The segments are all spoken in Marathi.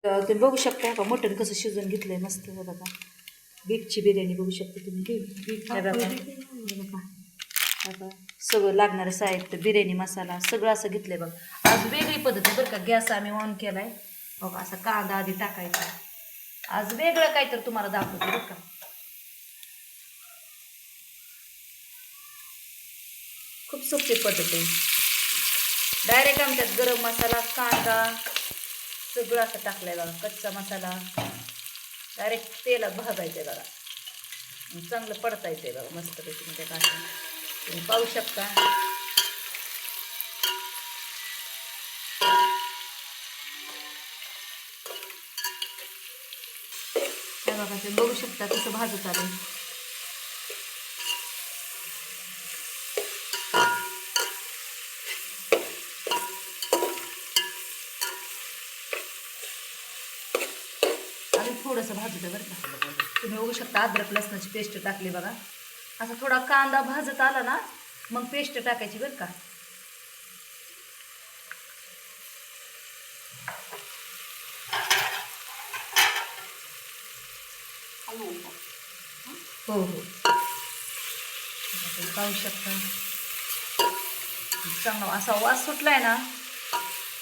तुम्ही बघू शकता का मटण कसं शिजून घेतलंय मस्त बघा. बीफची बिर्याणी बघू शकता तुम्ही. बघा सगळं लागणारं साहित्य, बिर्याणी मसाला सगळं असं घेतलंय बघा. आज वेगळी पद्धत आहे बरं का. गॅस आम्ही ऑन केलाय बघा. असा कांदा आधी टाकायचा. आज वेगळं काय तर तुम्हाला दाखवतो बरं का. खूप सोपी पद्धत आहे. डायरेक्ट आमच्यात गरम मसाला, कांदा सगळं असं टाकलंय बघा. कच्चा मसाला डायरेक्ट तेलात भाजायचंय बघा. चांगलं पडतायचंय बघा मस्तपैकी मध्ये टाकून. तुम्ही पाहू शकता. हे बघा तुम्ही बघू शकता कसं भाजत आलं. आणि थोडंसं भाजत बरं का. तुम्ही बघू शकता अद्रक लसणाची पेस्ट टाकली बघा. असा थोडा कांदा भाजत आला ना मग पेस्ट टाकायची बरं का. हो हो पाहू शकता. चांगला असा वास सुटलाय ना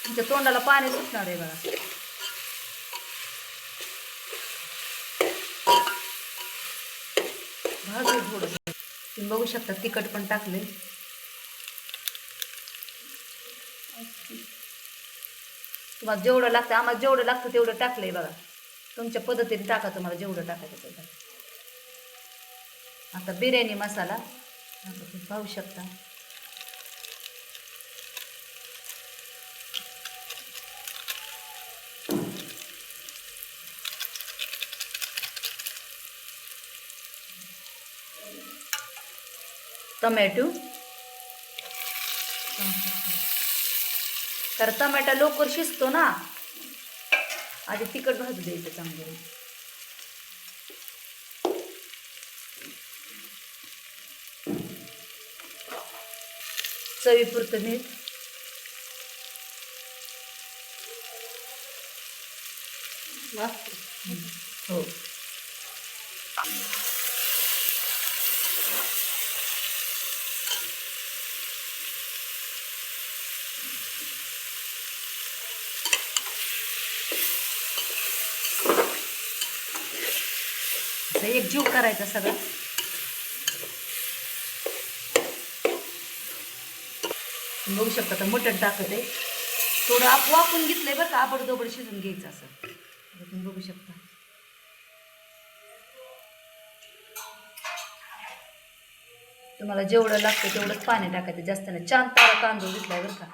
तुमच्या तोंडाला पाणी सुटणार आहे बघा. भाजू थोडंसं. तुम्ही बघू शकता तिखट पण टाकले. तुम्हाला जेवढं लागतं, आम्हाला जेवढं लागतं तेवढं टाकलंय बघा. तुमच्या पद्धतीने टाका तुम्हाला जेवढं टाकायचं तेवढं. आता बिर्याणी मसाला आता तुम्ही पाहू शकता. टमॅटो, तर टमॅटो लवकर शिजतो ना. आधी तिखट भाजू द्यायचं चांगलं. चवीपुरतं मीठ. हो एक जीव करायचा सगळं. बघू शकता तर मटण टाकत आहे. थोडं वाफून घेतलंय बरं का. आबडदोबड शिजून घ्यायचं असं. तुम्ही बघू शकता. तुम्हाला जेवढं लागतं तेवढंच पाणी टाकायचं, जास्त नाही. छान तारा तांदूळ घेतलाय बरं का.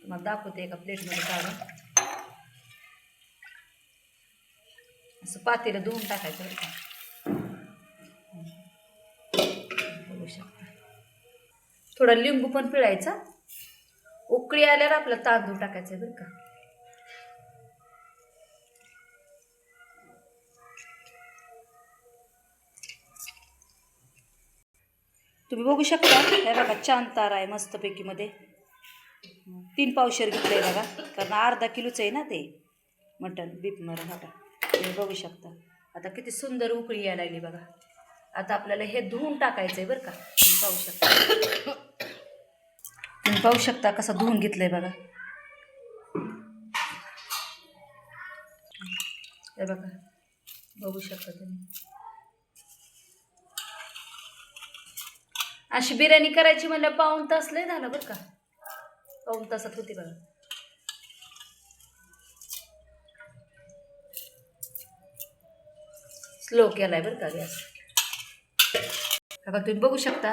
तुम्हाला दाखवते एका प्लेटमध्ये काढून. असं पातेलं धुवून टाकायचं बरं का. बघू शकता. थोडा लिंबू पण पिळायचा. उकळी आल्यावर आपला तांदूळ टाकायचा बरं का. तुम्ही बघू शकता. हे बघा छान तार आहे मस्तपैकी मध्ये. 3 पावशेर घेतलंय बघा. कारण अर्धा किलोचं आहे ना ते मटण बीफ मरण. बघा तुम्ही बघू शकता. आता किती सुंदर उकळी यायला लागली बघा. आता आपल्याला हे धुवून टाकायचंय बरं का. तुम्ही पाहू शकता. तुम्ही पाहू शकता कसं धुवून घेतलंय बघा. हे बघा बघू शकता तुम्ही. अशी बिर्याणी करायची म्हणलं पाऊण तास लय झालं बरं का. पाऊण तासात होती बघा. स्लो केलाय बरं का गॅस. बघा तुम्ही बघू शकता.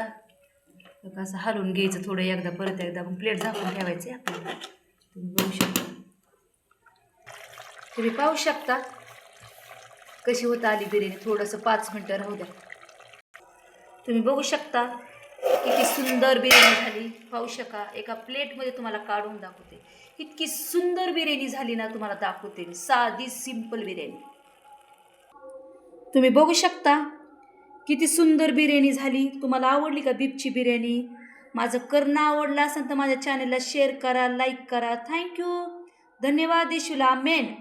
असं हलवून घ्यायचं थोडं एकदा परत एकदा. मग प्लेट झाकून ठेवायचे आपल्याला. तुम्ही बघू शकता. तुम्ही पाहू शकता कशी होत आली बिर्याणी. थोडंसं 5 मिनटं राहू द्या. तुम्ही बघू शकता किती सुंदर बिर्याणी झाली. पाहू शका. एका प्लेटमध्ये तुम्हाला काढून दाखवते. इतकी सुंदर बिर्याणी झाली ना तुम्हाला दाखवते. साधी सिंपल बिर्याणी. तुम्ही बघू शकता किती सुंदर बिर्याणी झाली. तुम्हाला आवडली का बीफची बिर्याणी? माझं करणं आवडलं असेल तर माझ्या चॅनलला शेअर करा, लाईक करा. थँक्यू. धन्यवाद. देशूला मेन.